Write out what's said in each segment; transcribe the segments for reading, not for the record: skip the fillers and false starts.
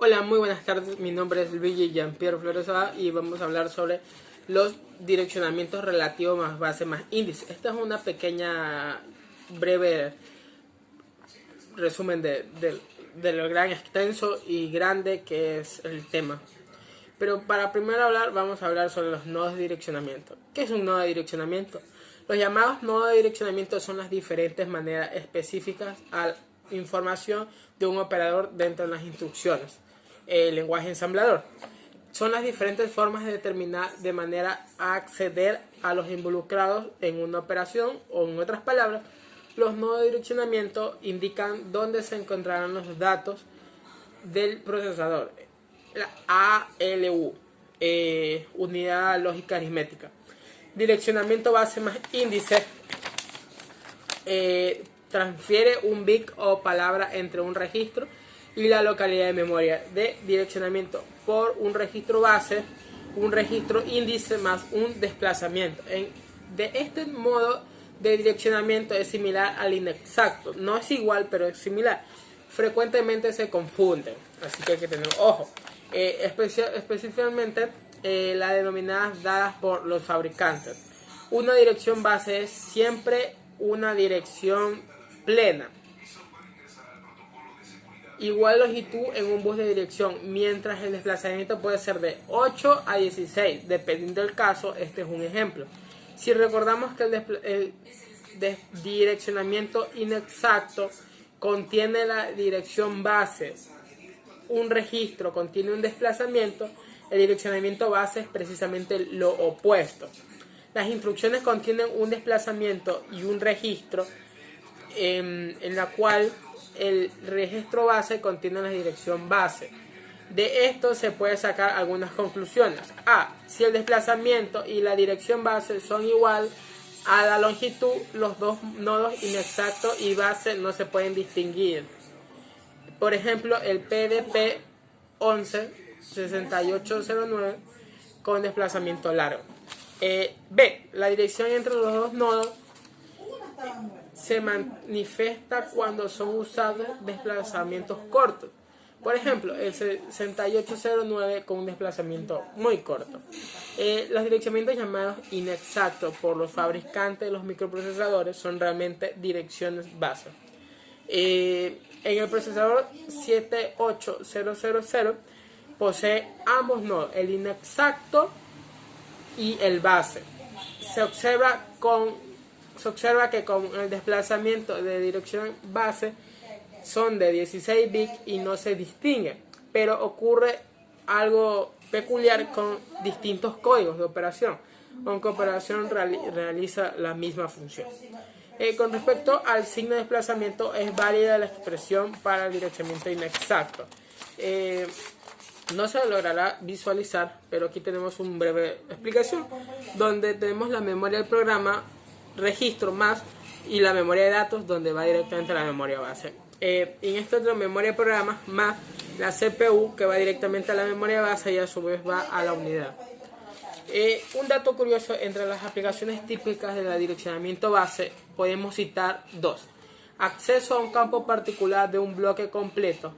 Hola, muy buenas tardes. Mi nombre es Luigi Jean-Pierre Flores y vamos a hablar sobre los direccionamientos relativos más base más índice. Esta es una pequeña, breve resumen de lo gran, extenso y grande que es el tema. Pero para primero hablar, vamos a hablar sobre los nodos de direccionamiento. ¿Qué es un nodo de direccionamiento? Los llamados nodos de direccionamiento son las diferentes maneras específicas a la información de un operador dentro de las instrucciones. El lenguaje ensamblador. Son las diferentes formas de determinar de manera a acceder a los involucrados en una operación, o en otras palabras, los nodos de direccionamiento indican dónde se encontrarán los datos del procesador. La ALU, unidad lógica aritmética. Direccionamiento base más índice, transfiere un bit o palabra entre un registro y la localidad de memoria de direccionamiento por un registro base, un registro índice más un desplazamiento. De este modo de direccionamiento es similar al inexacto, no es igual pero es similar. Frecuentemente se confunden, así que hay que tener ojo. Específicamente las denominadas dadas por los fabricantes. Una dirección base es siempre una dirección plena, igual longitud en un bus de dirección, mientras el desplazamiento puede ser de 8 a 16, dependiendo del caso. Este es un ejemplo. Si recordamos que el direccionamiento inexacto contiene la dirección base, un registro contiene un desplazamiento, el direccionamiento base es precisamente lo opuesto. Las instrucciones contienen un desplazamiento y un registro, en la cual el registro base contiene la dirección base. De esto se puede sacar algunas conclusiones. Si el desplazamiento y la dirección base son igual a la longitud, los dos nodos inexactos y base no se pueden distinguir. Por ejemplo, el PDP 116809 con desplazamiento largo. La dirección entre los dos nodos se manifiesta cuando son usados desplazamientos cortos. Por ejemplo, el 6809 con un desplazamiento muy corto. Los direccionamientos llamados inexactos por los fabricantes de los microprocesadores son realmente direcciones base. En el procesador 78000 posee ambos nodos, el inexacto y el base. Se observa que con el desplazamiento de dirección base son de 16 bits y no se distingue, pero ocurre algo peculiar con distintos códigos de operación, aunque operación realiza la misma función. Con respecto al signo de desplazamiento, es válida la expresión para el direccionamiento inexacto. No se logrará visualizar, pero aquí tenemos una breve explicación, donde tenemos la memoria del programa, registro más, y la memoria de datos, donde va directamente a la memoria base. En esta otra memoria de programa más la CPU, que va directamente a la memoria base y a su vez va a la unidad. Un dato curioso: entre las aplicaciones típicas del direccionamiento base podemos citar dos: acceso a un campo particular de un bloque completo,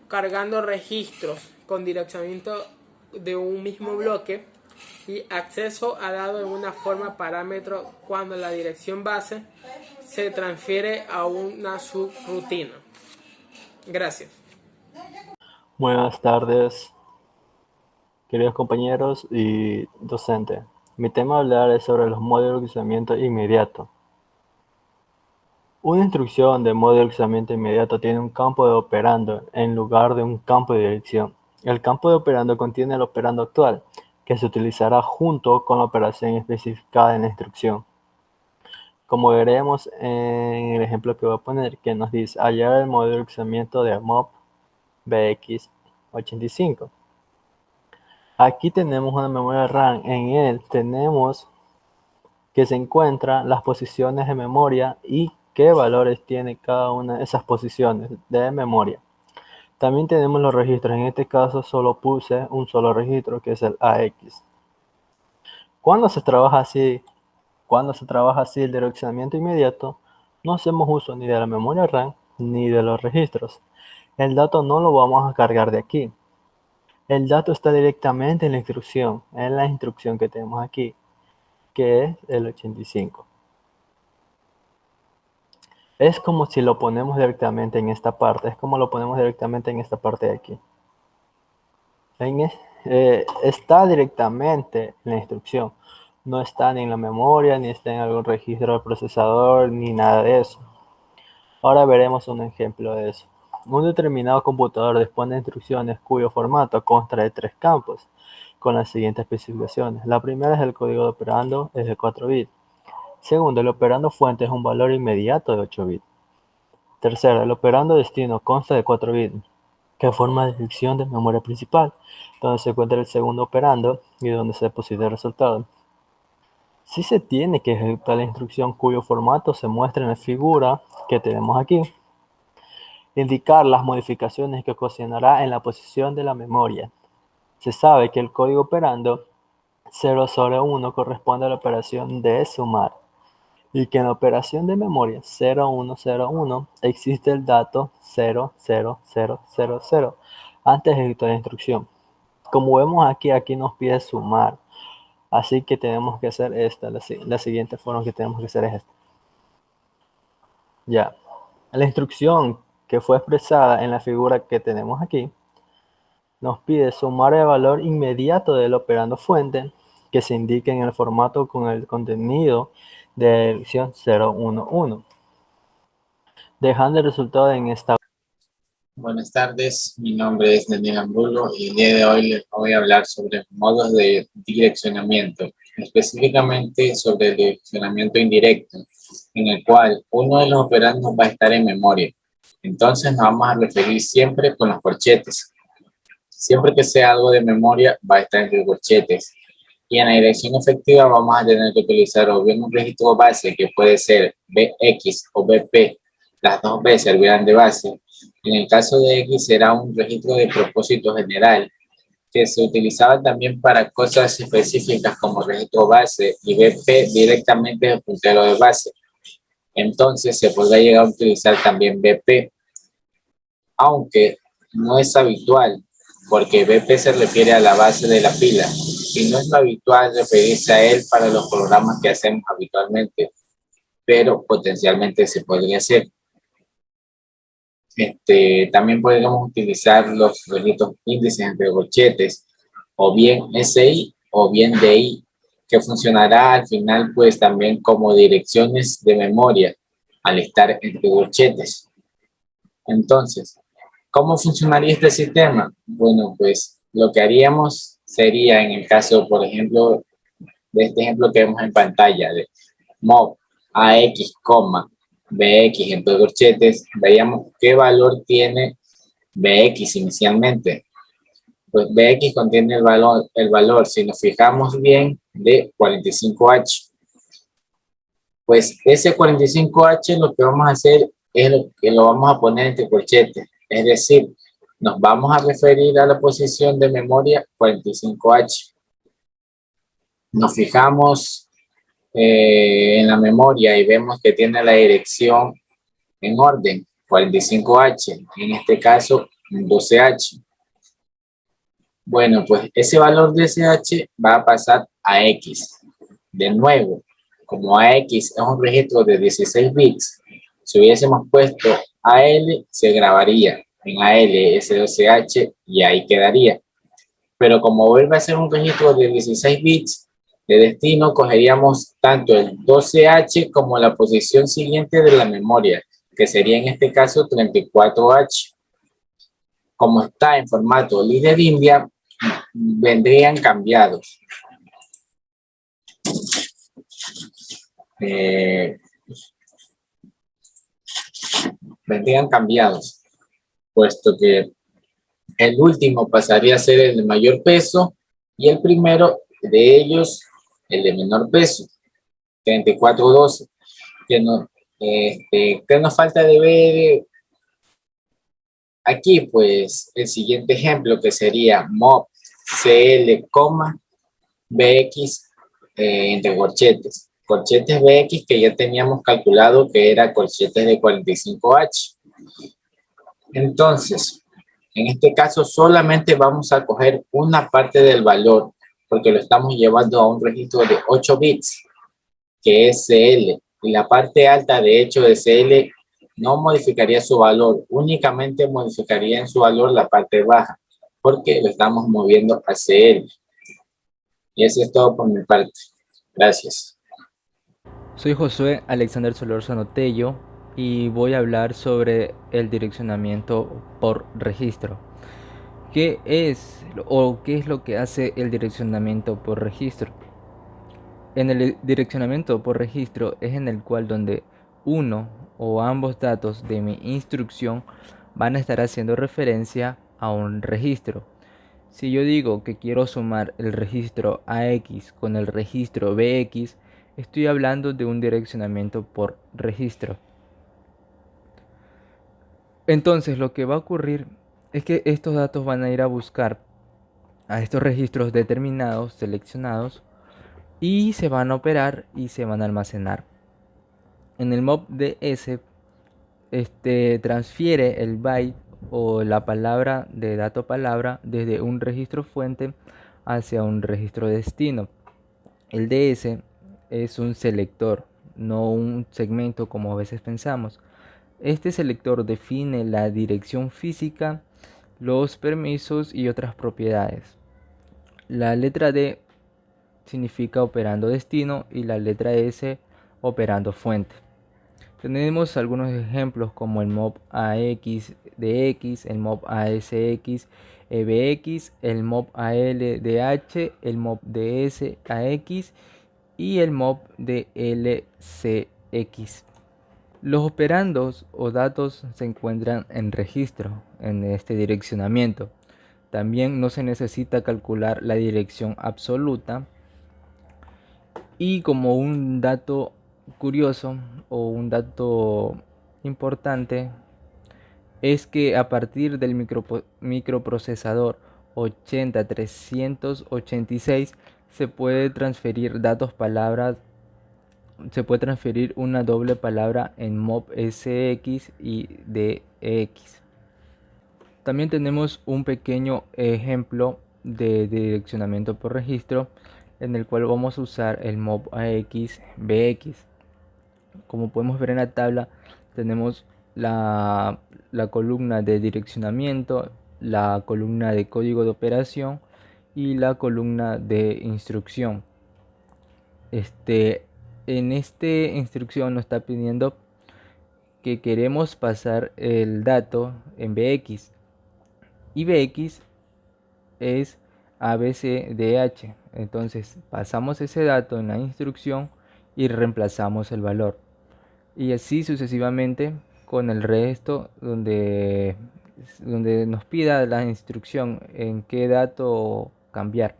cargando registros con direccionamiento de un mismo bloque, y acceso a dado en una forma parámetro cuando la dirección base se transfiere a una subrutina. Gracias. Buenas tardes, queridos compañeros y docente. Mi tema a hablar es sobre los modos de procesamiento inmediato. Una instrucción de modo de procesamiento inmediato tiene un campo de operando en lugar de un campo de dirección. El campo de operando contiene el operando actual, que se utilizará junto con la operación especificada en la instrucción. Como veremos en el ejemplo que voy a poner, que nos dice hallar el modo de procesamiento de MOV BX85. Aquí tenemos una memoria RAM. En él tenemos que se encuentran las posiciones de memoria y qué valores tiene cada una de esas posiciones de memoria. También tenemos los registros. En este caso solo puse un solo registro, que es el AX. Cuando se trabaja así el direccionamiento inmediato, no hacemos uso ni de la memoria RAM ni de los registros. El dato no lo vamos a cargar de aquí. El dato está directamente en la instrucción que tenemos aquí, que es el 85. Es como si lo ponemos directamente en esta parte, es como lo ponemos directamente en esta parte de aquí. Está directamente en la instrucción, no está ni en la memoria, ni está en algún registro del procesador, ni nada de eso. Ahora veremos un ejemplo de eso. Un determinado computador dispone de instrucciones cuyo formato consta de 3 campos, con las siguientes especificaciones. La primera es el código de operando, es de 4 bits. Segundo, el operando fuente es un valor inmediato de 8 bits. Tercero, el operando destino consta de 4 bits, que forma la dirección de memoria principal, donde se encuentra el segundo operando y donde se deposita el resultado. Si se tiene que ejecutar la instrucción cuyo formato se muestra en la figura que tenemos aquí. Indicar las modificaciones que ocasionará en la posición de la memoria. Se sabe que el código operando 001 corresponde a la operación de sumar y que en la operación de memoria 0101 existe el dato 00000 antes de ejecutar la instrucción. Como vemos aquí nos pide sumar, así que tenemos que hacer esta, la siguiente forma que tenemos que hacer es esta. Ya, la instrucción que fue expresada en la figura que tenemos aquí nos pide sumar el valor inmediato del operando fuente que se indique en el formato con el contenido de la dirección 011, dejando el resultado en esta. Buenas tardes, mi nombre es Daniel Ambulo y el día de hoy les voy a hablar sobre modos de direccionamiento, específicamente sobre el direccionamiento indirecto, en el cual uno de los operandos va a estar en memoria. Entonces nos vamos a referir siempre con los corchetes. Siempre que sea algo de memoria va a estar entre corchetes. Y en la dirección efectiva vamos a tener que utilizar o bien un registro base que puede ser BX o BP, las dos B servirán de base. En el caso de X será un registro de propósito general que se utilizaba también para cosas específicas como registro base y BP directamente el puntero de base. Entonces se podrá llegar a utilizar también BP, aunque no es habitual porque BP se refiere a la base de la pila y no es lo habitual referirse a él para los programas que hacemos habitualmente, pero potencialmente se podría hacer. También podríamos utilizar los registros índices entre corchetes, o bien SI o bien DI, que funcionará al final pues también como direcciones de memoria al estar entre corchetes. Entonces, ¿cómo funcionaría este sistema? Bueno, pues lo que haríamos sería en el caso, por ejemplo, de este ejemplo que vemos en pantalla de MOV AX, BX entre corchetes, veíamos qué valor tiene BX inicialmente. Pues BX contiene el valor, si nos fijamos bien, de 45H. Pues ese 45H lo que vamos a hacer es que lo vamos a poner entre corchetes. Es decir, nos vamos a referir a la posición de memoria 45H. Nos fijamos en la memoria y vemos que tiene la dirección en orden 45H, en este caso 12H. Bueno, pues ese valor de ese H va a pasar a X. De nuevo, como AX es un registro de 16 bits, si hubiésemos puesto AL, se grabaría en AL ese 12H y ahí quedaría. Pero como vuelve a ser un registro de 16 bits de destino, cogeríamos tanto el 12H como la posición siguiente de la memoria, que sería en este caso 34H. Como está en formato líder India, vendrían cambiados. Vendrían cambiados, puesto que el último pasaría a ser el de mayor peso y el primero de ellos el de menor peso, 3412. ¿Qué nos falta de ver aquí? Pues el siguiente ejemplo que sería MOV CL, BX entre corchetes. Corchetes BX que ya teníamos calculado que era corchetes de 45H. Entonces, en este caso solamente vamos a coger una parte del valor porque lo estamos llevando a un registro de 8 bits, que es CL. Y la parte alta, de hecho, de CL no modificaría su valor, únicamente modificaría en su valor la parte baja, porque lo estamos moviendo a CL. Y eso es todo por mi parte. Gracias. Soy Josué Alexander Solórzano Tello y voy a hablar sobre el direccionamiento por registro. ¿Qué es o qué es lo que hace el direccionamiento por registro? En el direccionamiento por registro es en el cual donde uno o ambos datos de mi instrucción van a estar haciendo referencia a un registro. Si yo digo que quiero sumar el registro AX con el registro BX, estoy hablando de un direccionamiento por registro. Entonces lo que va a ocurrir es que estos datos van a ir a buscar a estos registros determinados, seleccionados, y se van a operar y se van a almacenar. En el mob DS transfiere el byte o la palabra de dato palabra desde un registro fuente hacia un registro destino. El DS es un selector, no un segmento como a veces pensamos. Este selector define la dirección física, los permisos y otras propiedades. La letra D significa operando destino y la letra S operando fuente. Tenemos algunos ejemplos como el mob AX DX, el mob ASX EBX, el mob ALDH, el mob DS AX y el mob DLCX. Los operandos o datos se encuentran en registro en este direccionamiento. También no se necesita calcular la dirección absoluta. Y como un dato curioso o un dato importante es que a partir del microprocesador 80386 se puede transferir una doble palabra en mob SX y DX. También tenemos un pequeño ejemplo de direccionamiento por registro en el cual vamos a usar el mob AX BX. Como podemos ver en la tabla, tenemos la columna de direccionamiento, la columna de código de operación y la columna de instrucción. En esta instrucción nos está pidiendo que queremos pasar el dato en BX y BX es ABCDH. Entonces pasamos ese dato en la instrucción y reemplazamos el valor. Y así sucesivamente con el resto donde nos pida la instrucción en qué dato cambiar.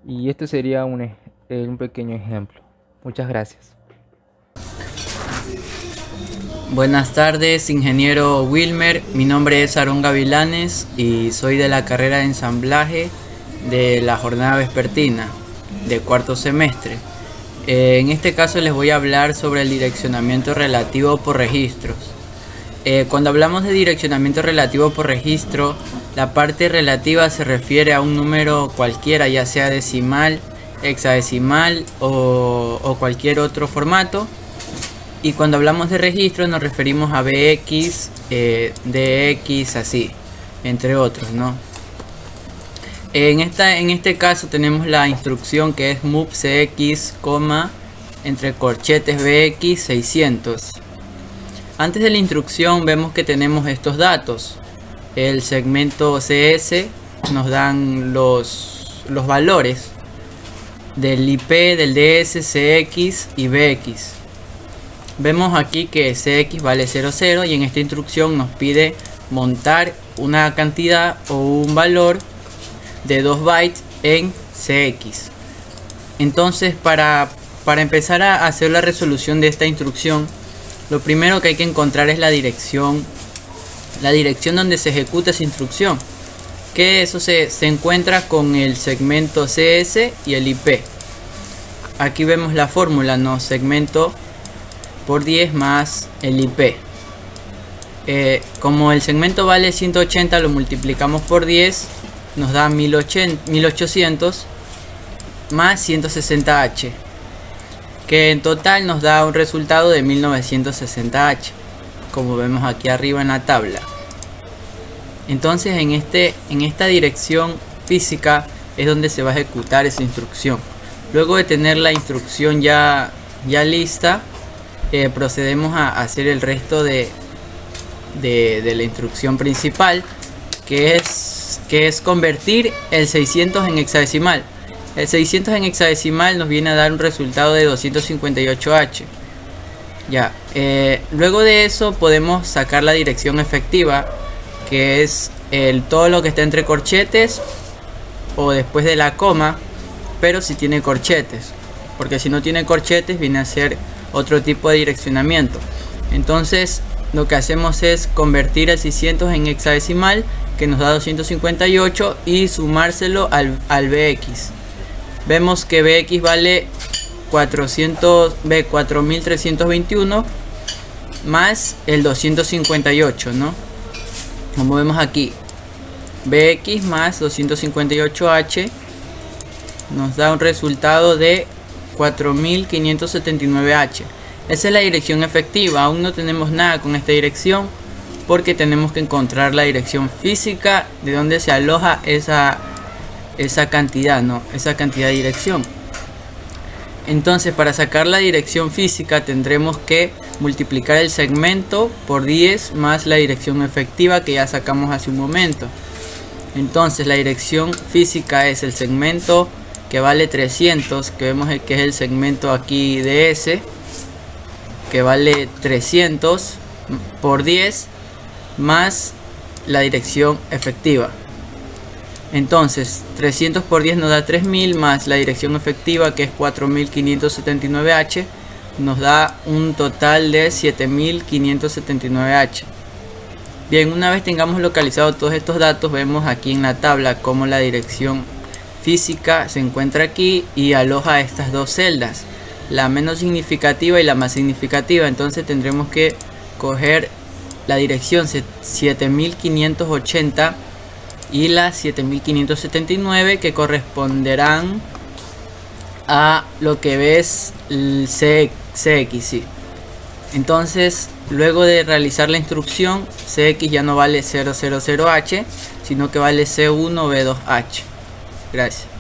Y esto sería un pequeño ejemplo. Muchas gracias. Buenas tardes, ingeniero Wilmer. Mi nombre es Aarón Gavilanes y soy de la carrera de ensamblaje de la jornada vespertina de cuarto semestre. En este caso les voy a hablar sobre el direccionamiento relativo por registros. Cuando hablamos de direccionamiento relativo por registro, la parte relativa se refiere a un número cualquiera, ya sea decimal, hexadecimal o cualquier otro formato. Y cuando hablamos de registro nos referimos a BX, DX, así, entre otros, ¿no? En este caso tenemos la instrucción que es move CX, entre corchetes BX 600. Antes de la instrucción vemos que tenemos estos datos. El segmento CS nos dan los valores del IP, del DS, CX y BX. Vemos aquí que CX vale 00 y en esta instrucción nos pide montar una cantidad o un valor de 2 bytes en CX. Entonces para empezar a hacer la resolución de esta instrucción, lo primero que hay que encontrar es la dirección donde se ejecuta esa instrucción, que eso se encuentra con el segmento CS y el IP. Aquí vemos la fórmula, ¿no? Segmento por 10 más el IP. como el segmento vale 180, lo multiplicamos por 10, nos da 1800 más 160H, que en total nos da un resultado de 1960H, como vemos aquí arriba en la tabla. Entonces en esta dirección física es donde se va a ejecutar esa instrucción. Luego de tener la instrucción ya lista, procedemos a hacer el resto de la instrucción principal, que es convertir el 600 en hexadecimal. El 600 en hexadecimal nos viene a dar un resultado de 258H. Ya, luego de eso podemos sacar la dirección efectiva, que es todo lo que está entre corchetes o después de la coma, pero si tiene corchetes, porque si no tiene corchetes viene a ser otro tipo de direccionamiento. Entonces lo que hacemos es convertir el 600 en hexadecimal, que nos da 258, y sumárselo al BX. Vemos que BX vale 4321 más el 258, ¿no? Como vemos aquí, BX más 258H nos da un resultado de 4579H. Esa es la dirección efectiva. Aún no tenemos nada con esta dirección, porque tenemos que encontrar la dirección física de donde se aloja esa cantidad, ¿no? Esa cantidad de dirección. Entonces, para sacar la dirección física tendremos que multiplicar el segmento por 10 más la dirección efectiva que ya sacamos hace un momento. Entonces la dirección física es el segmento que vale 300, que vemos que es el segmento aquí de S, que vale 300 por 10 más la dirección efectiva. Entonces 300 por 10 nos da 3000, más la dirección efectiva, que es 4579H, nos da un total de 7579H. Bien, una vez tengamos localizado todos estos datos, vemos aquí en la tabla cómo la dirección física se encuentra aquí y aloja estas dos celdas, la menos significativa y la más significativa. Entonces tendremos que coger la dirección 7580 y la 7579, que corresponderán a lo que ves el CX, ¿sí? Entonces, luego de realizar la instrucción, CX ya no vale 000H, sino que vale C1V2H. Gracias.